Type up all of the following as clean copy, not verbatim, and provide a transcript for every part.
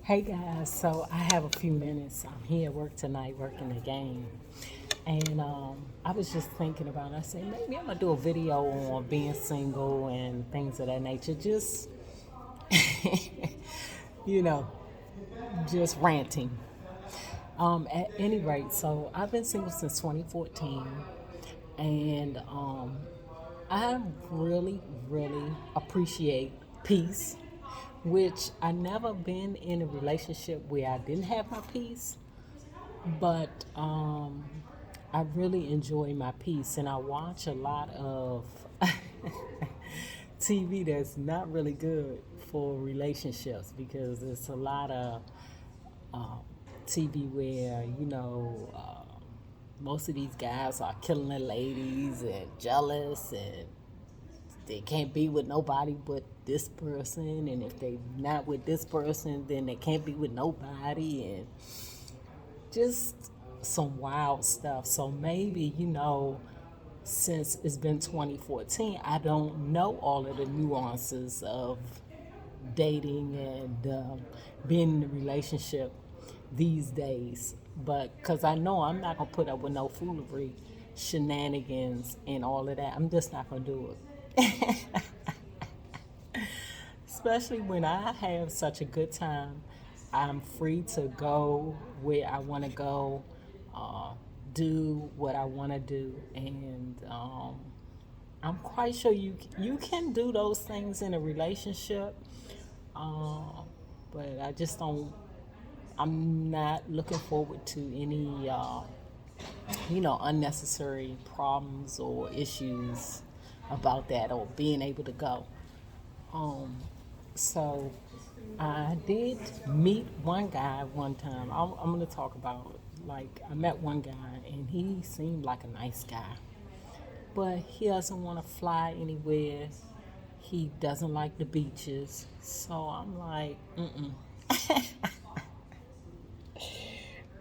Hey guys, so I have a few minutes. I'm here at work tonight working the game. And I was just thinking about it. I said, maybe I'm going to do a video on being single and things of that nature. Just, you know, just ranting. At any rate, so I've been single since 2014. And I really, really appreciate peace, which I never been in a relationship where I didn't have my peace, but I really enjoy my peace, and I watch a lot of TV that's not really good for relationships because it's a lot of uh, TV where most of these guys are killing their ladies and jealous and they can't be with nobody but this person, and if they not with this person then they can't be with nobody, and just some wild stuff. So maybe, since it's been 2014, I don't know all of the nuances of dating and being in a relationship these days. But because I know I'm not going to put up with no foolery, shenanigans, and all of that. I'm just not going to do it. Especially when I have such a good time. I'm free to go where I want to go, uh, do what I want to do, and I'm quite sure you can do those things in a relationship. Uh, but I just don't. I'm not looking forward to any unnecessary problems or issues about that or being able to go. Um, so I did meet one guy one time. I'm going to talk about, like, I met one guy and he seemed like a nice guy, but he doesn't want to fly anywhere. He doesn't like the beaches. So I'm like, mm-mm.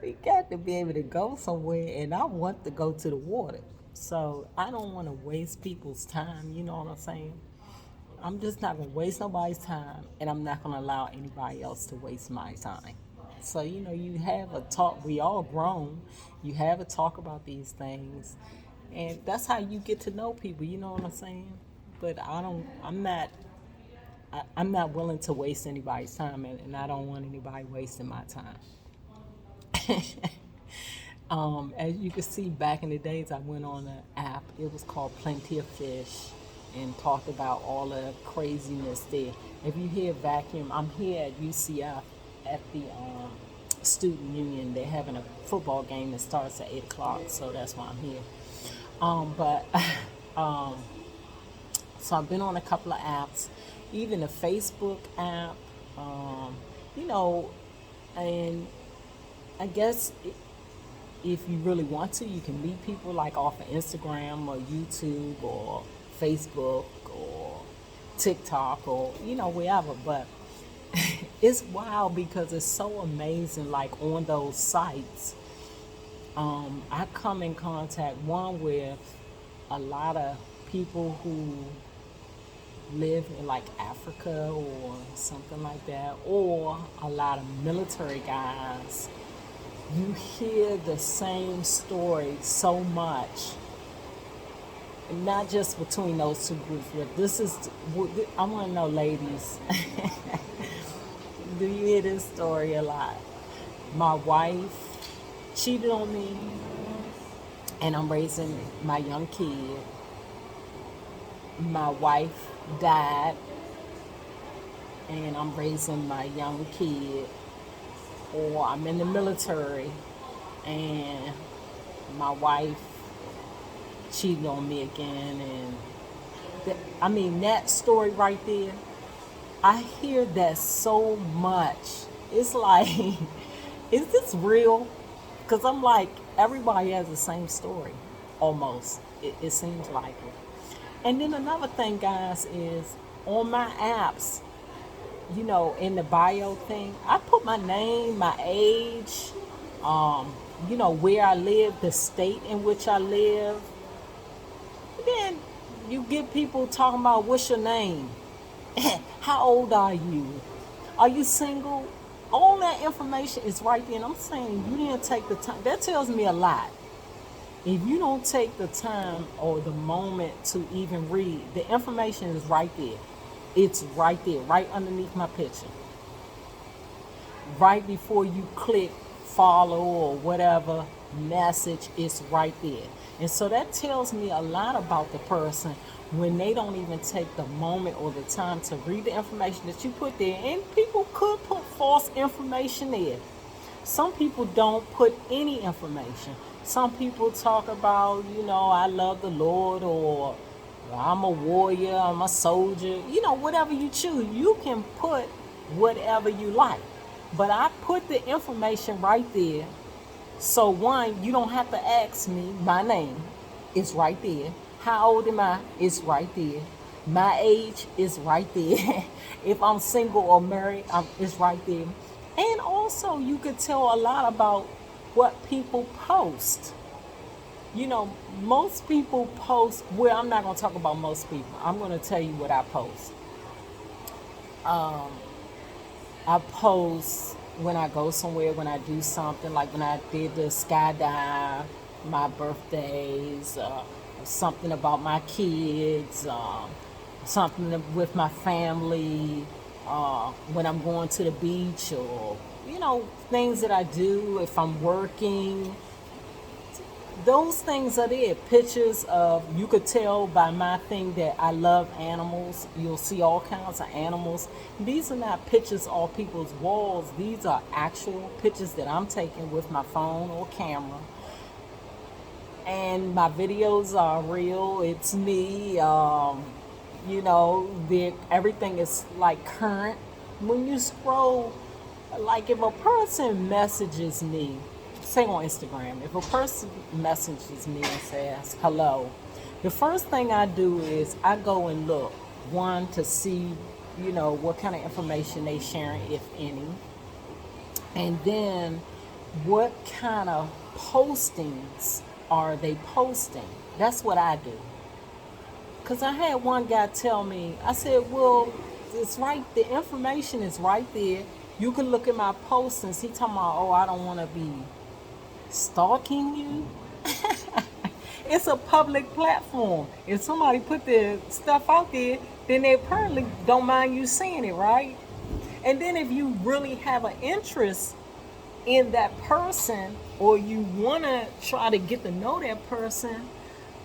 We got to be able to go somewhere, and I want to go to the water. So I don't want to waste people's time, you know what I'm saying? I'm just not going to waste nobody's time, and I'm not going to allow anybody else to waste my time. So, you have a talk. We all grown. You have a talk about these things, and that's how you get to know people, you know what I'm saying? But I'm not willing to waste anybody's time, and I don't want anybody wasting my time. As you can see, back in the days, I went on an app. It was called Plenty of Fish, and talked about all the craziness there. If you hear vacuum, I'm here at UCF at the student union. They're having a football game that starts at 8 o'clock, so that's why I'm here. But so I've been on a couple of apps, even a Facebook app. Um, you know, and I guess if you really want to, you can meet people like off of Instagram or YouTube or Facebook or TikTok or wherever. But it's wild because it's so amazing. Like on those sites, I come in contact one with a lot of people who live in like Africa or something like that, or a lot of military guys. You hear the same story so much, and not just between those two groups, but I want to know, ladies, do you hear this story a lot? My wife cheated on me, and I'm raising my young kid. My wife died, and I'm raising my young kid. Or I'm in the military, and my wife cheated on me again, and that story right there, I hear that so much. It's like, is this real? Because I'm like, everybody has the same story, almost. It seems like it. And then another thing, guys, is on my apps, in the bio thing, I put my name, my age, where I live, the state in which I live. Then you get people talking about, what's your name? How old are you? Are you single? All that information is right there. And I'm saying you didn't take the time. That tells me a lot. If you don't take the time or the moment to even read, the information is right there. It's right there, right underneath my picture. Right before you click follow or whatever message, is right there. And so that tells me a lot about the person when they don't even take the moment or the time to read the information that you put there. And people could put false information there. Some people don't put any information. Some people talk about, I love the Lord, or I'm a warrior, I'm a soldier, whatever you choose. You can put whatever you like. But I put the information right there. So one, you don't have to ask me my name. It's right there. How old am I? It's right there. My age is right there. If I'm single or married, it's right there. And also, you could tell a lot about what people post. Most people post, well, I'm not going to talk about most people. I'm going to tell you what I post. I post when I go somewhere, when I do something, like when I did the skydive, my birthdays, something about my kids, something with my family, when I'm going to the beach, or, things that I do if I'm working. Those things are there. Pictures of, you could tell by my thing that I love animals. You'll see all kinds of animals. These are not pictures off people's walls. These are actual pictures that I'm taking with my phone or camera. And my videos are real. It's me. Everything is like current. When you scroll, like if a person messages me, say on Instagram, if a person messages me and says hello, the first thing I do is I go and look, one, to see, what kind of information they sharing, if any, and then what kind of postings are they posting. That's what I do. Because I had one guy tell me, I said, well, it's right, the information is right there. You can look at my postings. He talking about, oh, I don't want to be stalking you. It's a public platform. If somebody put their stuff out there, then they apparently don't mind you seeing it, right? And then if you really have an interest in that person, or you want to try to get to know that person,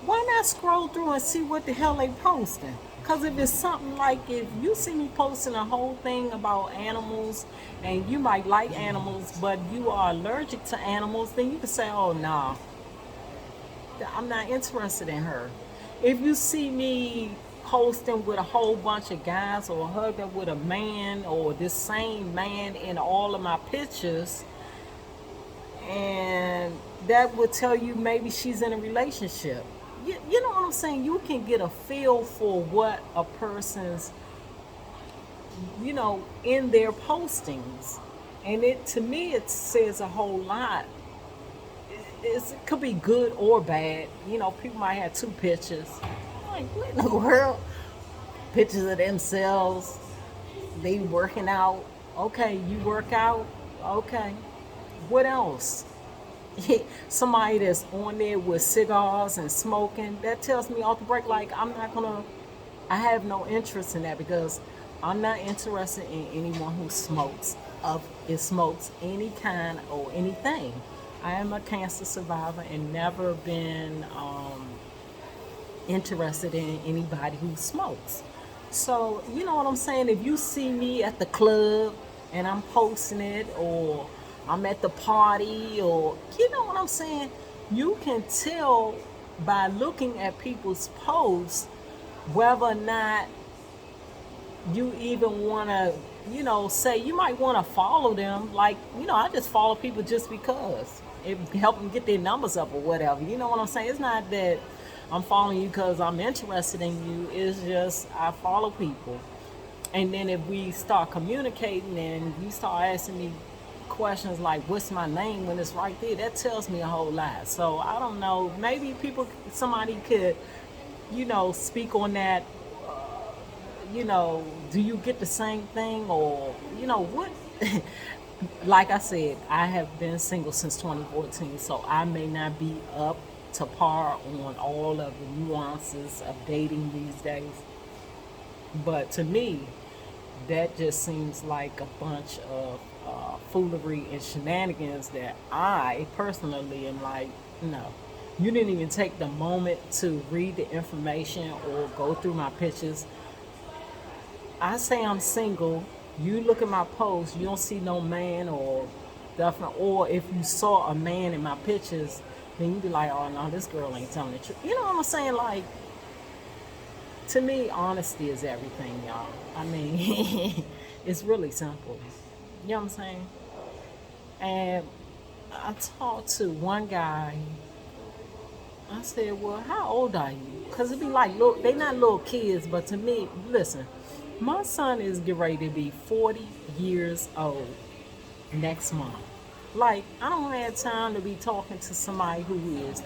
why not scroll through and see what the hell they posting? Because if it's something like, if you see me posting a whole thing about animals, and you might like animals, but you are allergic to animals, then you can say, oh, nah, I'm not interested in her. If you see me posting with a whole bunch of guys, or hugging with a man, or this same man in all of my pictures, and that would tell you maybe she's in a relationship. You know what I'm saying? You can get a feel for what a person's, in their postings. And to me, it says a whole lot. It could be good or bad. People might have two pictures. Like, what in the world? Pictures of themselves. They working out. Okay, you work out. Okay. What else? Somebody that's on there with cigars and smoking, that tells me off the break, like, I have no interest in that, because I'm not interested in anyone who smokes, smokes any kind or anything. I am a cancer survivor and never been interested in anybody who smokes. So, you know what I'm saying? If you see me at the club and I'm posting it, or I'm at the party, or, you know what I'm saying? You can tell by looking at people's posts whether or not you even want to, say, you might want to follow them. Like, I just follow people just because it help them get their numbers up or whatever. You know what I'm saying? It's not that I'm following you because I'm interested in you. It's just I follow people. And then if we start communicating and you start asking me questions like, what's my name, when it's right there, that tells me a whole lot. So I don't know, maybe somebody could, speak on that. Do you get the same thing, or, what? like I said, I have been single since 2014, so I may not be up to par on all of the nuances of dating these days. But to me, that just seems like a bunch of foolery and shenanigans that I personally am like, no. You didn't even take the moment to read the information or go through my pictures. I say I'm single. You look at my post, you don't see no man or definitely, or if you saw a man in my pictures, then you be like, oh no, this girl ain't telling the truth. You know what I'm saying? Like, to me, honesty is everything, y'all. I mean, it's really simple. You know what I'm saying? And I talked to one guy. I said, well, how old are you? Because it be like, look, they not little kids, but to me, listen, my son is getting ready to be 40 years old next month. Like, I don't have time to be talking to somebody who is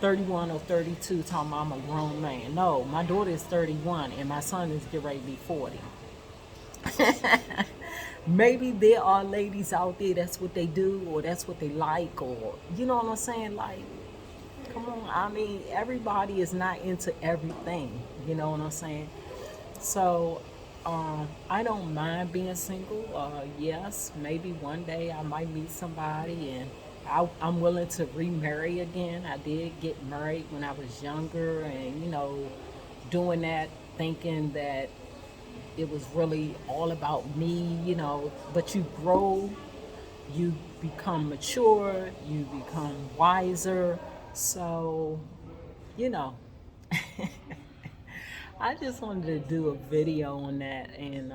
31 or 32 talking about I'm a grown man. No, my daughter is 31 and my son is getting ready to be 40. Maybe there are ladies out there that's what they do or that's what they like, or you know what I'm saying? Like, come on, I mean, everybody is not into everything, you know what I'm saying? So, I don't mind being single. Yes, maybe one day I might meet somebody and I'm willing to remarry again. I did get married when I was younger, and doing that thinking that it was really all about me, but you grow, you become mature, you become wiser. So, you know, I just wanted to do a video on that and,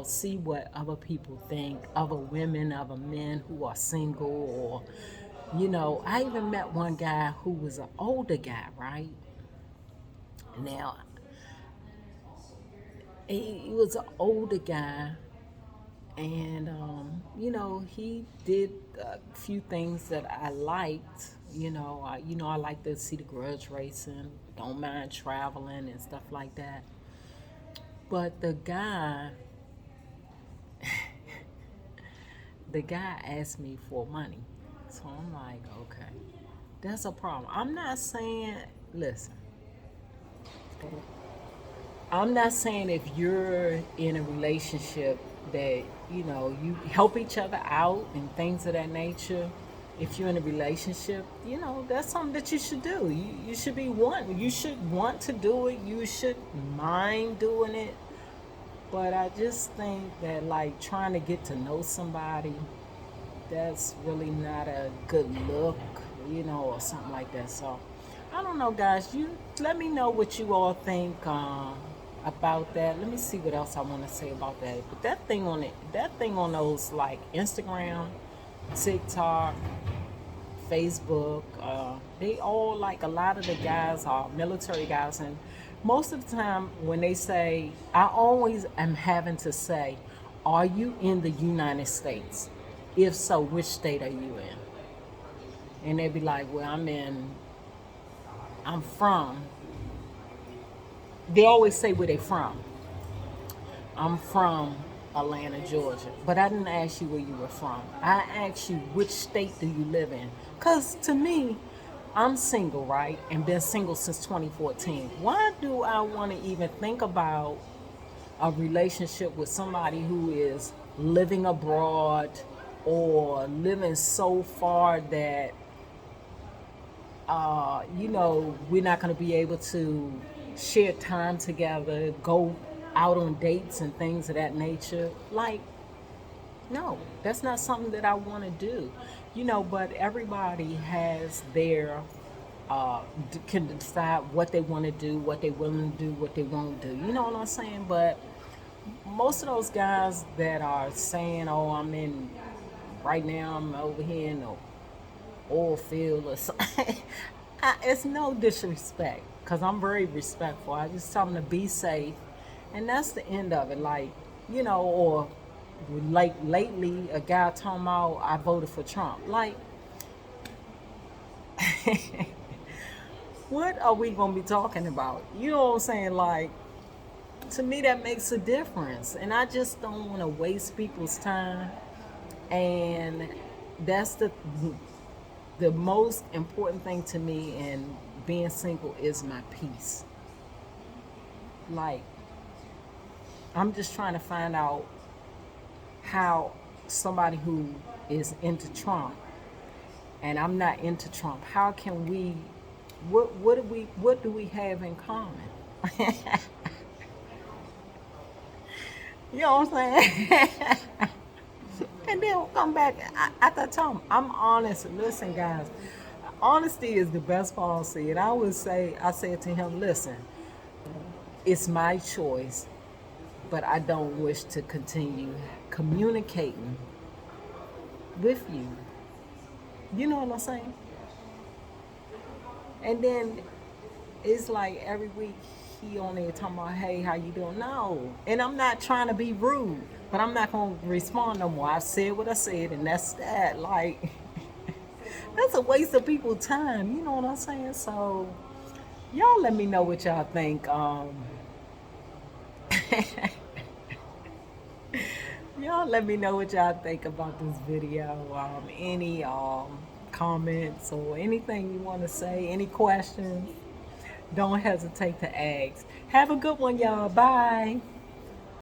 see what other people think, other women, other men who are single, or, I even met one guy who was an older guy, right? Now, he was an older guy, and he did a few things that I liked. I like to see the grudge racing, don't mind traveling and stuff like that. But the guy asked me for money, so I'm like, okay, that's a problem. I'm not saying, listen, I'm not saying if you're in a relationship that, you help each other out and things of that nature. If you're in a relationship, that's something that you should do. You should be wanting, you should want to do it. You should mind doing it. But I just think that, like, trying to get to know somebody, that's really not a good look, or something like that. So, I don't know, guys. You let me know what you all think about that. Let me see what else I want to say about that. But that thing on those like Instagram, TikTok, Facebook, they all, like, a lot of the guys are military guys, and most of the time when they say, I always am having to say, "Are you in the United States? If so, which state are you in?" And they'd be like, "Well, I'm from." They always say where they from. I'm from Atlanta, Georgia. But I didn't ask you where you were from. I asked you which state do you live in. Because to me, I'm single, right? And been single since 2014. Why do I want to even think about a relationship with somebody who is living abroad or living so far that, we're not going to be able to share time together, go out on dates and things of that nature? Like, no, that's not something that I want to do. But everybody has their, can decide what they want to do, what they willing to do, what they won't do. You know what I'm saying? But most of those guys that are saying, "Oh, right now I'm over here in the oil field," or something, it's no disrespect, because I'm very respectful. I just tell them to be safe, and that's the end of it. Like, or like lately, a guy talking about, I voted for Trump. Like, what are we gonna be talking about? You know what I'm saying? Like, to me, that makes a difference, and I just don't want to waste people's time. And that's the most important thing to me in being single is my peace. Like, I'm just trying to find out how somebody who is into Trump and I'm not into Trump, how can we what do we have in common? You know what I'm saying? And then we'll come back at that time. I'm honest. Listen, guys, honesty is the best policy. And I said to him, listen, it's my choice, but I don't wish to continue communicating with you. You know what I'm saying? And then it's like every week he on there talking about, hey, how you doing? No. And I'm not trying to be rude, but I'm not going to respond no more. I said what I said, and that's that. Like, that's a waste of people's time. You know what I'm saying? So, y'all let me know what y'all think. Y'all let me know what y'all think about this video. Any comments or anything you want to say, any questions, don't hesitate to ask. Have a good one, y'all. Bye.